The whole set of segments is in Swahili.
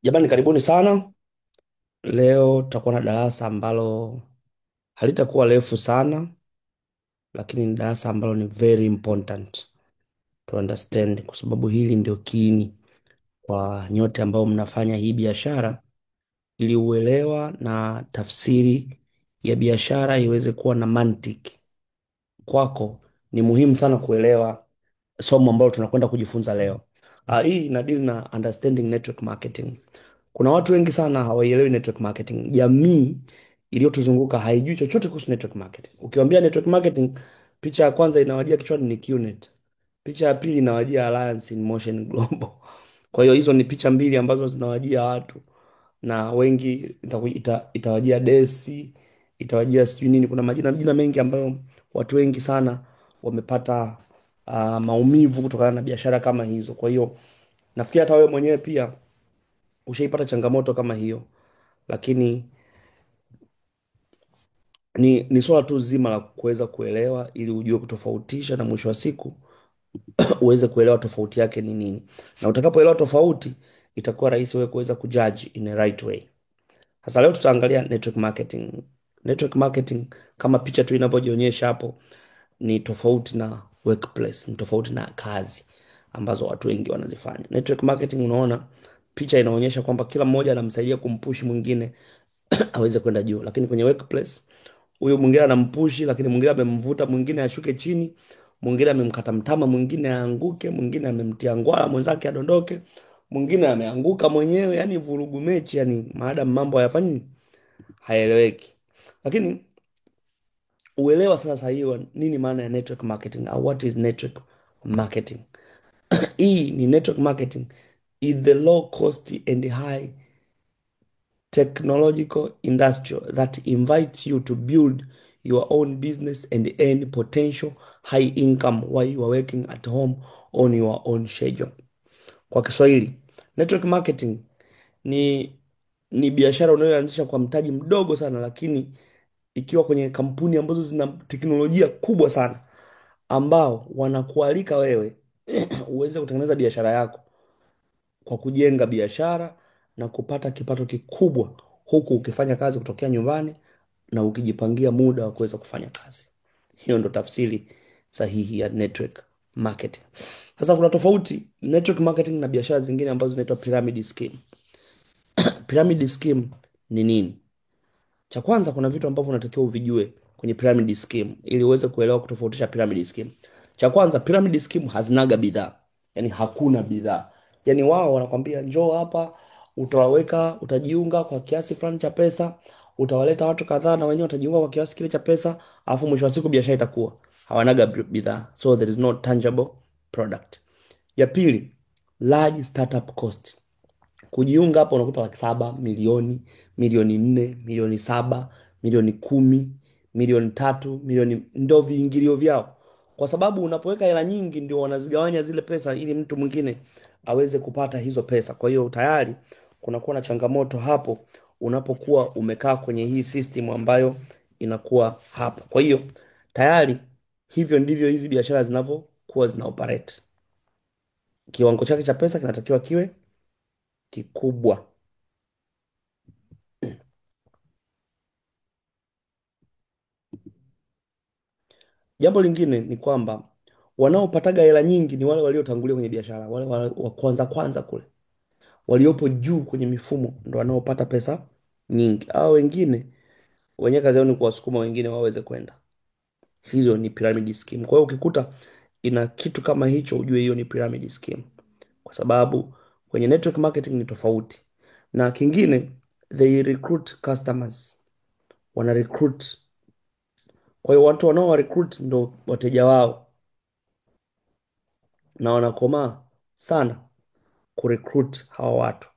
Jamani, karibuni sana. Leo tutakuwa na darasa ambalo halitakuwa refu sana, lakini ni darasa ambalo ni very important to understand, kwa sababu hili ndio kiini kwa nyote ambao mnafanya hii biashara, ili uelewa na tafsiri ya biashara iweze kuwa na mantiki kwako. Ni muhimu sana kuelewa somo ambalo tunakwenda kujifunza leo. Hii inadili na understanding network marketing. Kuna watu wengi sana hawaielewi network marketing. Jamii iliyotuzunguka haijui chochote kuhusu network marketing. Ukiwaambia network marketing, picha ya kwanza inawajia kichwani ni QNet. Picha ya pili inawajia Alliance in Motion Global. Kwa hiyo hizo ni picha mbili ambazo zinawajia watu, na wengi itawajia Desi, itawajia sijui nini. Kuna majina mengi ambayo watu wengi sana wamepata maumivu kutokana na biashara kama hizo. Kwa hiyo nafikiri hata wewe mwenyewe pia ushaipata changamoto kama hiyo, lakini ni swala tu zima la kuweza kuelewa ili ujue kutofautisha, na mwisho wa siku uweze kuelewa tofauti yake ni nini, na utakapoelewa tofauti itakuwa rahisi wewe kuweza kujudge in a right way. Sasa leo tutaangalia network marketing. Network marketing kama picha tu inavyojionyesha hapo, ni tofauti na workplace, ni tofauti na kazi ambazo watu wengi wanazifanya. Network marketing, unaona picha inaonyesha kwamba kila mmoja anamsaidia kumpush mwingine aweze kwenda juu, lakini kwenye workplace huyu mwingine anampushi, lakini mwingine amemvuta mwingine ashuke chini, mwingine amemkata mtama mwingine aanguke, mwingine amemtia ngwala mwenzake adondoke, mwingine ameanguka mwenyewe. Yani vurugu mechi, yani maadamu mambo hayafanyi, hayaeleweki. Lakini uelewa sasa hiyo nini maana ya network marketing, au what is network marketing. Hii ni network marketing is the low cost and high technological industrial that invites you to build your own business and earn potential high income while you are working at home on your own schedule. Kwa Kiswahili, network marketing ni ni biashara unayoanzisha kwa mtaji mdogo sana, lakini ikiwa kwenye kampuni ambazo zina teknolojia kubwa sana, ambao wanakualika wewe uweze kutengeneza biashara yako kwa kujenga biashara na kupata kipato kikubwa, huku ukifanya kazi kutokea nyumbani na ukijipangia muda wa kuweza kufanya kazi. Hiyo ndo tafsiri sahihi ya network marketing. Sasa kuna tofauti network marketing na biashara zingine ambazo zinaitwa pyramid scheme. Pyramid scheme ni nini? Cha kwanza, kuna vitu ambavyo unatakiwa uvijue kwenye pyramid scheme ili uweze kuelewa kutofautisha pyramid scheme. Cha kwanza, pyramid scheme hazinaga bidhaa. Yaani hakuna bidhaa. Yaani wao wanakwambia njoo hapa, utawaweka, utajiunga kwa kiasi fulani cha pesa, utawaleta watu kadhaa na wenyewe watajiunga kwa kiasi kile cha pesa, alafu mwisho wa siku biashara itakuwa. Hawanaga bidhaa. So there is no tangible product. Ya pili, large startup cost. Kujiunga hapa unakuta laki 7, milioni, milioni 4, milioni 7, milioni 10, milioni 3, milioni, ndo viingilio vyao, kwa sababu unapoweka hela nyingi ndio wanazigawanya zile pesa ili mtu mwingine aweze kupata hizo pesa. Kwa hiyo tayari kunakuwa na changamoto hapo unapokuwa umekaa kwenye hii system ambayo inakuwa hapo. Kwa hiyo tayari hivyo ndivyo hizi biashara zinavyokuwa zina operate. Kiwango chake cha pesa kinatakiwa kiwe kikubwa. Jambo lingine ni kwamba wanaopataga hela nyingi ni wale waliotangulia kwenye biashara, wale wa kwanza kwanza kule, waliopo juu kwenye mifumo ndo wanaopata pesa nyingi. Hao wengine wenye kazi yao ni kuwasukuma wengine waweze kwenda. Hizo ni pyramid scheme. Kwa hiyo ukikuta ina kitu kama hicho, ujue hiyo ni pyramid scheme, kwa sababu kwenye network marketing ni tofauti. Na kingine, they recruit customers, wana recruit. Kwa hiyo watu wanao recruit ndo wateja wao, na wanakomaa sana kurecruit hawa watu.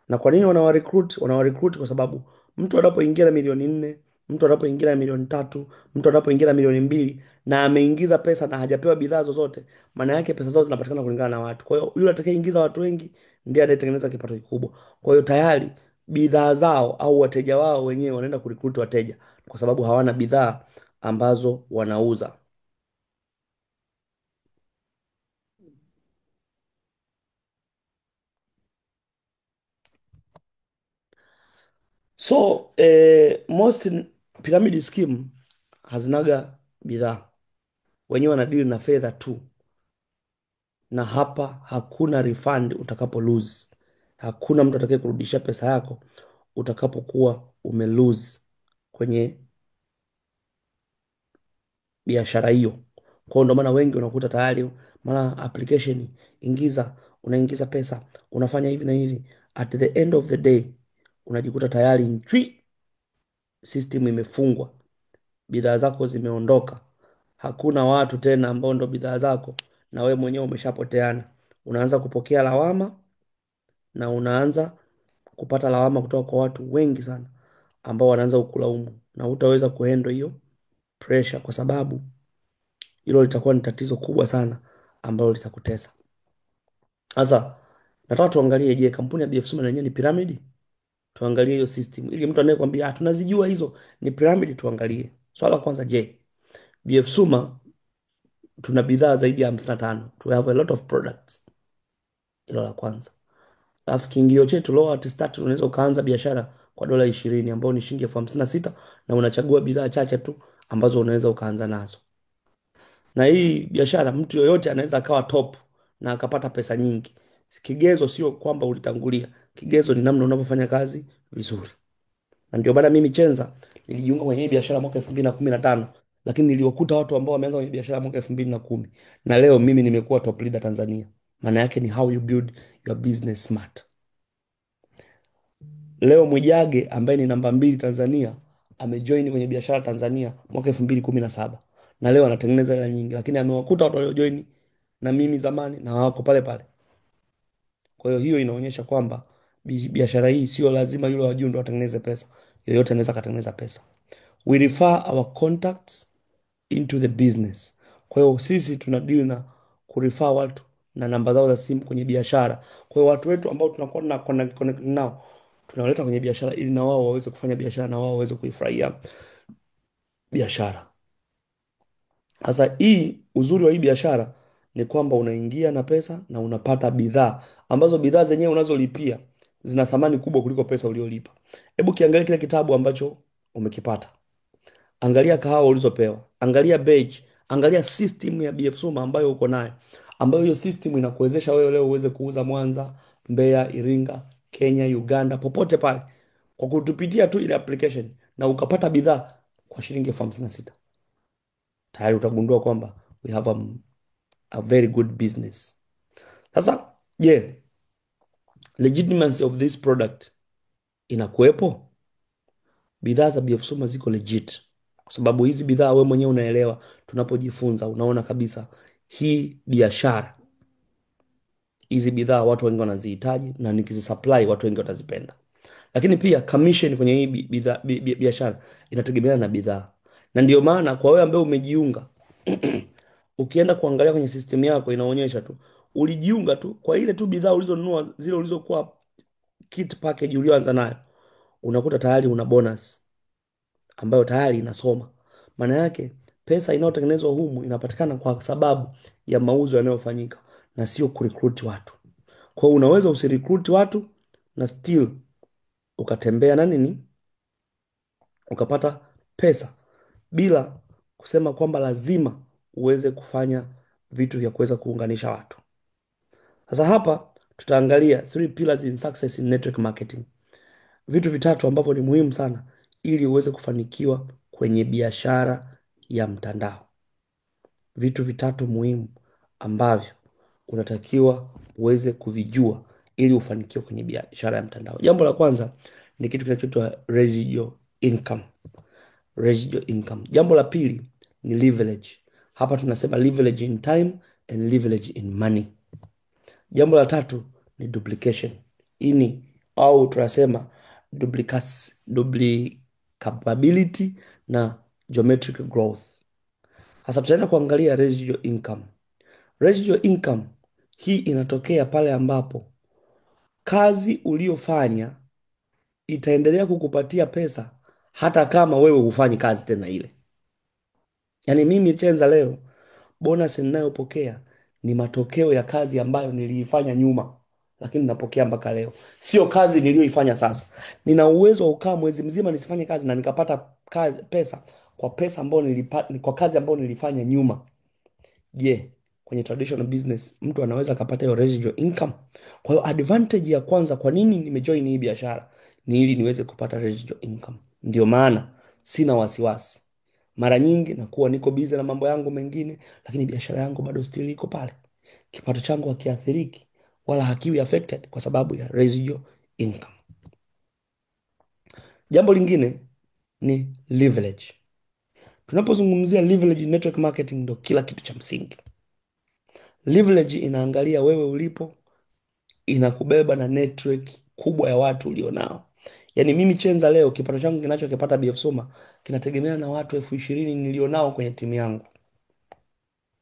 Na kwa nini wanawarecruit? Wanawarecruit kwa sababu mtu anapoingia na milioni 4, mtu anapoingia na milioni 3, mtu anapoingia na milioni 2 na ameingiza pesa na hajapewa bidhaa zozote, maana yake pesa zao zinapatikana kulingana na watu. Kwa hiyo yule atakayeingiza watu wengi ndiye anayetengeneza kipato kikubwa. Kwa hiyo tayari bidhaa zao au wateja wao wenyewe wanaenda kurecruit wateja, kwa sababu hawana bidhaa ambazo wanauza. So most pyramid scheme hazinaga bidhaa, wenyewe wanadili na fedha tu, na hapa hakuna refund utakapo lose. Hakuna mtu atakaye kurudisha pesa yako utakapokuwa ume lose kwenye biashara hiyo. Kwa hiyo ndio maana wengi unakuta tayari mara application ingiza, unaingiza pesa, unafanya hivi na hivi, at the end of the day unajikuta tayari nchwi, system imefungwa, bidhaa zako zimeondoka, hakuna watu tena ambao ndo bidhaa zako, na we mwenyewe umeshapoteana. Unaanza kupokea lawama na unaanza kupata lawama kutoka kwa watu wengi sana ambao wanaanza kukulaumu, na hutaweza kuhandle hiyo pressure, kwa sababu hilo litakuwa ni tatizo kubwa sana ambalo litakutesa. Sasa nataka tuangalie, je, kampuni ya BF Suma na yenyewe ni piramidi? Tuangalie hiyo system, ili mtu anayekwambia tunazijua hizo ni piramidi, tuangalie swala la kwanza. Je, BF Suma tuna bidhaa zaidi ya 55, to have a lot of products. Hilo la kwanza. Alafu kiingio chetu low at start, unaweza ukaanza biashara kwa $20 ambao ni shilingi 56,000, na unachagua bidhaa chache tu ambazo unaweza ukaanza nazo. Na hii biashara mtu yoyote anaweza akawa top na akapata pesa nyingi. Kigezo sio kwamba ulitangulia, kigezo ni namna unavyofanya kazi vizuri. Na ndio maana mimi Chenza nilijiunga kwenye hii biashara mwaka 2015, lakini niliwakuta watu ambao wameanza kwenye biashara mwaka 2010, na leo mimi nimekuwa top leader Tanzania. Maana yake ni how you build your business smart. Leo Mwijage ambaye ni namba 2 Tanzania amejoin kwenye biashara Tanzania mwaka 2017, na leo anatengeneza hela nyingi, lakini amewakuta watu waliojoin na mimi zamani na wako pale pale. Kwa hiyo hiyo inaonyesha kwamba biashara hii sio lazima yule wa juu ndo atengeneze pesa, yoyote anaweza katengeneza pesa. We refer our contacts into the business. Kwa hiyo sisi tuna deal na kurefer watu na namba zao za simu kwenye biashara. Kwa hiyo watu wetu ambao tunakuwa na connect nao tunawaleta kwenye biashara, ili na wao waweze kufanya biashara na wao waweze kuifurahia biashara. Sasa hii uzuri wa hii biashara ni kwamba unaingia na pesa na unapata bidhaa ambazo bidhaa zenyewe unazolipia zina thamani kubwa kuliko pesa uliolipa. Hebu kiangalia kile kitabu ambacho umekipata. Angalia kahawa ulizopewa, angalia badge, angalia system ya BF Suma ambayo uko nayo, ambayo hiyo system inakuwezesha wewe leo uweze kuuza Mwanza, Mbeya, Iringa, Kenya, Uganda, popote pale kwa kutupitia tu ile application, na ukapata bidhaa kwa shilingi 56,000. Tayari utagundua kwamba we have a very good business. Sasa je, legitimacy of this product inakuwepo? Bidhaa za BF Suma ziko legit kwa sababu hizi bidhaa wewe mwenyewe unaelewa, tunapojifunza unaona kabisa hii biashara, hizi bidhaa watu wengi wanazihitaji, na nikizisupply watu wengi watazipenda. Lakini pia commission kwenye hii biashara inategemeana na bidhaa, na ndio maana kwa wewe ambaye umejiunga ukienda kuangalia kwenye system yako inaonyesha tu ulijiunga tu kwa ile tu bidhaa ulizonunua, zile ulizokuwa kit package ulioanza nayo, unakuta tayari una bonus ambayo tayari inasoma. Maana yake pesa inayotengenezwa humu inapatikana kwa sababu ya mauzo yanayofanyika na sio kurecruit watu. Kwa hiyo unaweza usirecruit watu na still ukatembea na nini, ukapata pesa bila kusema kwamba lazima uweze kufanya vitu vya kuweza kuunganisha watu. Sasa hapa tutaangalia 3 pillars in success in network marketing. Vitu vitatu ambavyo ni muhimu sana ili uweze kufanikiwa kwenye biashara ya mtandao. Vitu vitatu muhimu ambavyo unatakiwa uweze kuvijua ili ufanikiwe kwenye biashara ya mtandao. Jambo la kwanza ni kitu kinachoitwa residual income. Residual income. Jambo la pili ni leverage. Hapa tunasema leverage in time and leverage in money. Jambo la tatu ni duplication. Ini au tunasema duplicability na geometric growth. Sasa tutaenda kuangalia residual income. Residual income hii inatokea pale ambapo kazi uliofanya itaendelea kukupatia pesa hata kama wewe hufanyi kazi tena ile. Yaani mimi Chenza leo bonus ninayopokea ni matokeo ya kazi ambayo niliifanya nyuma, lakini napokea mpaka leo. Sio kazi niliyoifanya sasa. Nina uwezo wa kukaa mwezi mzima nisifanye kazi na nikapata pesa kwa pesa ambayo nilipata kwa kazi ambayo nilifanya nyuma. Je, kwenye traditional business mtu anaweza akapata hiyo residual income? Kwa hiyo advantage ya kwanza, kwa nini nimejoin hii biashara, ni ili niweze kupata residual income. Ndio maana sina wasiwasi. Mara nyingi nakuwa niko busy na mambo yangu mengine, lakini biashara yangu bado still iko pale. Kipato changu hakiathiriki wala hakiwi affected kwa sababu ya residual income. Jambo lingine ni leverage. Tunapozungumzia leverage, network marketing ndo kila kitu cha msingi. Leverage inaangalia wewe ulipo, inakubeba na network kubwa ya watu ulionao. Yaani mimi Chenza leo kipato changu kinachokipata BF Suma kinategemea na watu 20,000 nilionao kwenye timu yangu.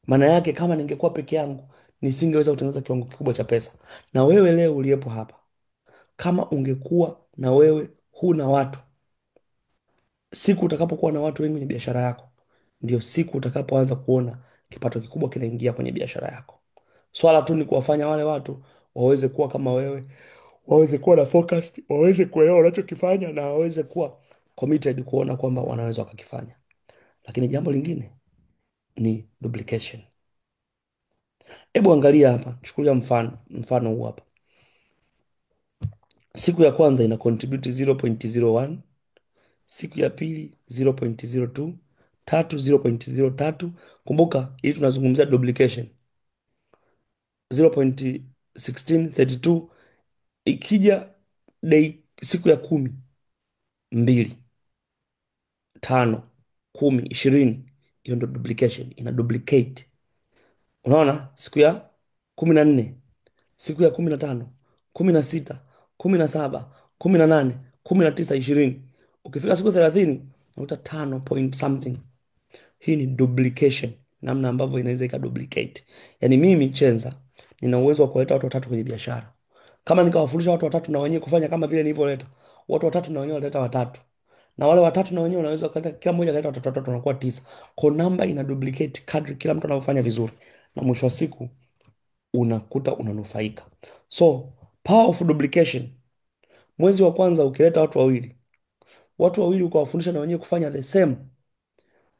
Maana yake kama ningekuwa peke yangu nisingeweza kutengeneza kiwango kikubwa cha pesa. Na wewe leo uliyepo hapa, kama ungekuwa na wewe huna watu, siku utakapokuwa na watu wengi kwenye biashara yako, ndio siku utakapoanza kuona kipato kikubwa kinaingia kwenye biashara yako. Swala tu ni kuwafanya wale watu waweze kuwa kama wewe, waweze kuwa na focus, waweze kuelewa wanachokifanya na waweze kuwa committed kuona kwamba wanaweza wakakifanya. Lakini jambo lingine ni duplication. Hebu angalia hapa, chukulia mfano huu hapa. Siku ya kwanza ina contribute 0.01, siku ya pili 0.02, tatu 0.03. Kumbuka hii tunazungumzia duplication. 0.1632 ikija siku ya 10, 2, 5, 10, 20, hiyo ndo duplication, ina duplicate. Unaona, siku ya 14, siku ya 15, 16, 17, 18, 19, 20, ukifika siku 30 unakuta 5 point something. Hii ni duplication, namna ambavyo inaweza ikaduplicate. Yaani mimi Chenza nina uwezo wa kuleta watu watatu kwenye biashara. Kama nikawafundisha watu watatu na wenyewe kufanya kama vile nilivyoleta, watu watatu na wenyewe wataleta watatu. Na wale watatu na wenyewe wanaweza kuleta, kila mmoja kaleta watu watatu, wanakuwa 9. Kwa namba ina duplicate kadri kila mtu anavyofanya vizuri. Na mwisho wa siku unakuta unanufaika. So, power of duplication. Mwezi wa kwanza ukileta watu wawili ukawafundisha na wenyewe kufanya the same.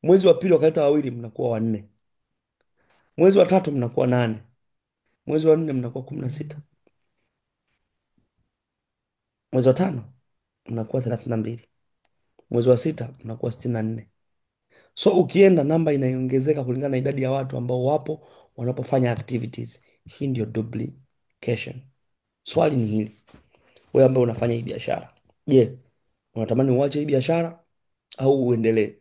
Mwezi wa pili wakaleta wawili, mnakuwa 4. Mwezi wa tatu mnakuwa 8. Mwezi wa 4 mnakuwa 16. Mwezi wa tano mnakuwa 32. Mwezi wa sita mnakuwa 64. So ukienda namba inaongezeka kulingana na idadi ya watu ambao wapo wanapofanya activities. Hii ndio duplication. Swali ni hili. Wewe ambaye unafanya hii biashara, je, unatamani uache hii biashara au uendelee?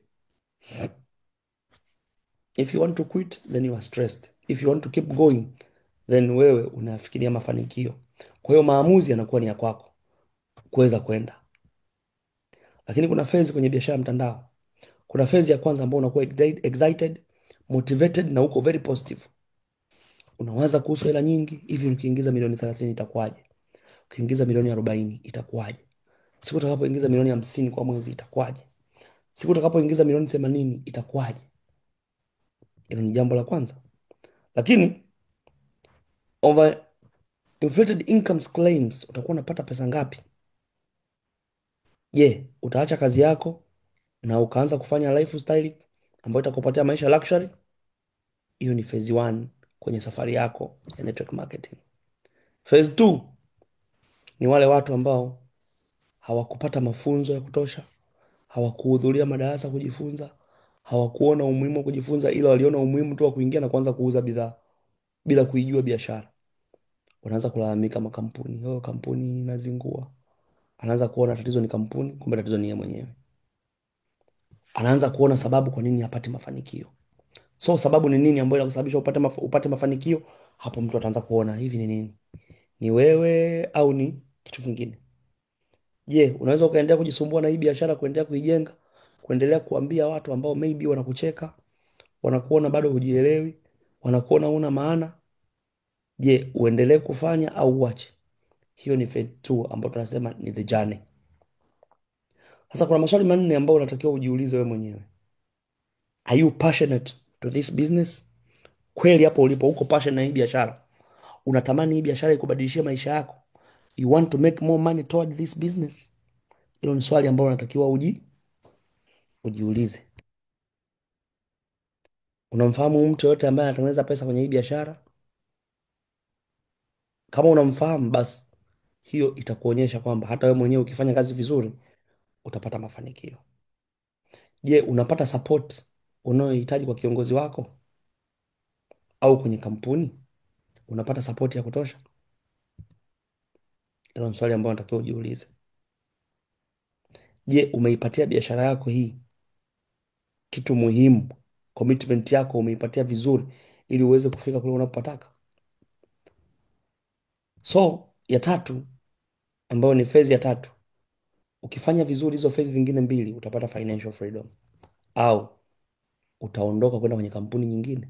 If you want to quit, then you are stressed. If you want to keep going, then wewe unafikiria mafanikio. Kwa hiyo maamuzi yanakuwa ni ya kwako kuweza kwenda. Lakini kuna phase kwenye biashara ya mtandao. Kuna phase ya kwanza ambayo unakuwa excited, motivated na uko very positive. Unawaza kuhusu hela nyingi, hivi ukiingiza milioni 30 itakuwaje? Ukiingiza milioni 40 itakuwaje? Siku utakapoingiza milioni 50 kwa mwezi itakuwaje? Siku utakapoingiza milioni 80 itakuwaje? Hilo ni jambo la kwanza. Lakini over inflated incomes claims, utakuwa unapata pesa ngapi? Je, utaacha kazi yako na ukaanza kufanya lifestyle ambayo itakupatia maisha luxury? Hiyo ni phase 1 kwenye safari yako ya network marketing. Phase 2 ni wale watu ambao hawakupata mafunzo ya kutosha, hawakuhudhuria madarasa kujifunza, hawakuona umuhimu wa kujifunza, ila waliona umuhimu tu wa kuingia na kuanza kuuza bidhaa bila kuijua biashara. Wanaanza kulalamika makampuni, kampuni inazingua. Anaanza kuona tatizo ni kampuni, kumbe tatizo ni yeye mwenyewe. Anaanza kuona sababu kwa nini hapati mafanikio. So sababu ni nini ambayo inakusababisha upate mafanikio? Hapo mtu ataanza kuona hivi ni nini? Ni wewe au ni kitu kingine? Je, unaweza ukaendelea kujisumbua na hii biashara, kuendelea kuijenga, kuendelea kuambia watu ambao maybe wanakucheka, wanakuona bado hujielewi, wanakuona huna maana? Je, uendelee kufanya au uache? Hiyo ni phase 2 ambayo tunasema ni the journey. Sasa kuna maswali manne ambayo unatakiwa ujiulize wewe mwenyewe. Are you passionate to this business? Kweli hapo ulipo uko passionate na hii biashara? Unatamani hii biashara ikubadilishie maisha yako? You want to make more money toward this business? Hilo ni swali ambalo unatakiwa ujiulize. Unamfahamu mtu yoyote ambaye anatengeneza pesa kwenye hii biashara? Kama unamfahamu, basi hiyo itakuonyesha kwamba hata wewe mwenyewe ukifanya kazi vizuri utapata mafanikio. Je, unapata support unayohitaji kwa kiongozi wako au kwenye kampuni? Unapata support ya kutosha? Hilo ni swali ambalo unatakiwa ujiulize. Je, umeipatia biashara yako hii kitu muhimu? Commitment yako umeipatia vizuri ili uweze kufika kule unapotaka? So ya tatu, ambayo ni phase ya tatu, ukifanya vizuri hizo phase zingine mbili utapata financial freedom, au utaondoka kwenda kwenye kampuni nyingine.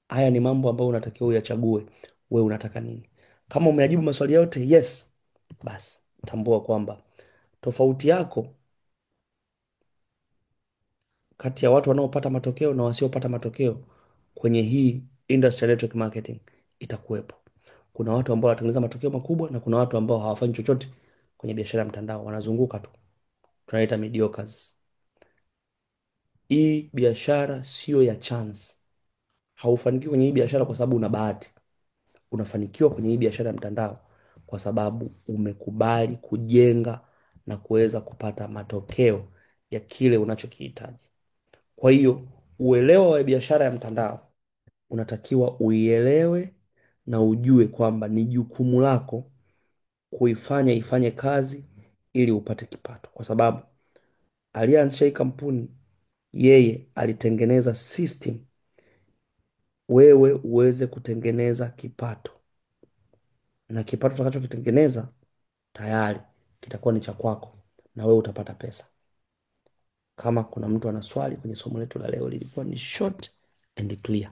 Haya ni mambo ambayo unatakiwa uyachague, wewe unataka nini. Kama umeajibu maswali yote yes, basi tambua kwamba tofauti yako kati ya watu wanaopata matokeo na wasiopata matokeo kwenye hii industry ya network marketing itakuwepo. Kuna watu ambao wanatengeneza matokeo makubwa na kuna watu ambao hawafanyi chochote kwenye biashara ya mtandao, wanazunguka tu, tunaita mediocres. Hii biashara sio ya chance. Haufanikiwi kwenye hii biashara kwa sababu una bahati. Unafanikiwa kwenye hii biashara ya mtandao kwa sababu umekubali kujenga na kuweza kupata matokeo ya kile unachokihitaji. Kwa hiyo uelewa wa biashara ya mtandao unatakiwa uielewe na ujue kwamba ni jukumu lako kuifanya ifanye kazi ili upate kipato, kwa sababu aliyeanzisha hii kampuni yeye alitengeneza system wewe uweze kutengeneza kipato, na kipato utakachokitengeneza tayari kitakuwa ni cha kwako na wewe utapata pesa. Kama kuna mtu ana swali kwenye somo letu la leo, lilikuwa ni short and clear.